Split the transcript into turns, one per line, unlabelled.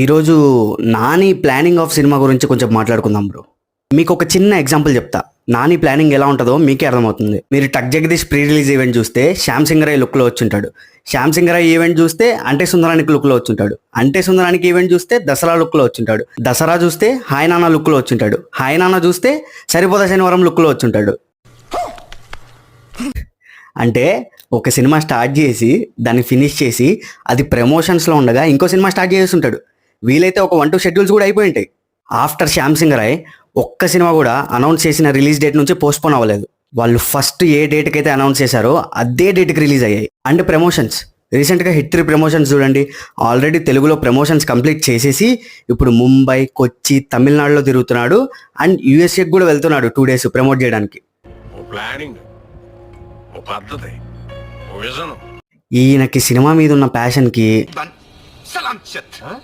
ఈరోజు Nani planning of cinema గురించి కొంచెం మాట్లాడుకుందాం బ్రో. మీకు ఒక చిన్న ఎగ్జాంపుల్ చెప్తా. నాని ప్లానింగ్ ఎలా ఉంటుందో మీకే అర్థమవుతుంది. మీరు టక్ జగదీష్ ప్రీ రిలీజ్ ఈవెంట్ చూస్తే శ్యామ్ సింగరాయ్ లుక్లో వచ్చుంటాడు. శ్యామ్ సింగరాయ్ ఈవెంట్ చూస్తే అంటే సుందరానికి లుక్లో వచ్చుంటాడు. అంటే సుందరానికి ఈవెంట్ చూస్తే దసరా లుక్లో వచ్చుంటాడు. దసరా చూస్తే హాయ్ నాన్న లుక్లో వచ్చుంటాడు. హాయ్ నాన్న చూస్తే సరిపోదా శనివారం లుక్లో వచ్చుంటాడు. అంటే ఒక సినిమా స్టార్ట్ చేసి దాన్ని ఫినిష్ చేసి అది ప్రమోషన్స్లో ఉండగా ఇంకో సినిమా స్టార్ట్ చేస్తుంటాడు. వీలైతే ఒక 1-2 షెడ్యూల్స్ కూడా అయిపోయి ఉంటాయి. ఆఫ్టర్ శ్యామ్ సింగరాయ్ ఒక్క సినిమా కూడా అనౌన్స్ చేసిన రిలీజ్ డేట్ నుంచి పోస్ట్పోన్ అవ్వలేదు. వాళ్ళు ఫస్ట్ ఏ డేట్కి అయితే అనౌన్స్ చేశారో అదే డేట్కి రిలీజ్ అయ్యాయి. అండ్ ప్రమోషన్స్ రీసెంట్గా హిట్ 3 ప్రమోషన్స్ చూడండి. ఆల్రెడీ తెలుగులో ప్రమోషన్స్ కంప్లీట్ చేసేసి ఇప్పుడు ముంబై, కొచ్చి, తమిళనాడులో తిరుగుతున్నాడు. అండ్ యూఎస్ఏకి కూడా వెళ్తున్నాడు 2 days ప్రమోట్ చేయడానికి. ఈయనకి సినిమా మీద ఉన్న ప్యాషన్కి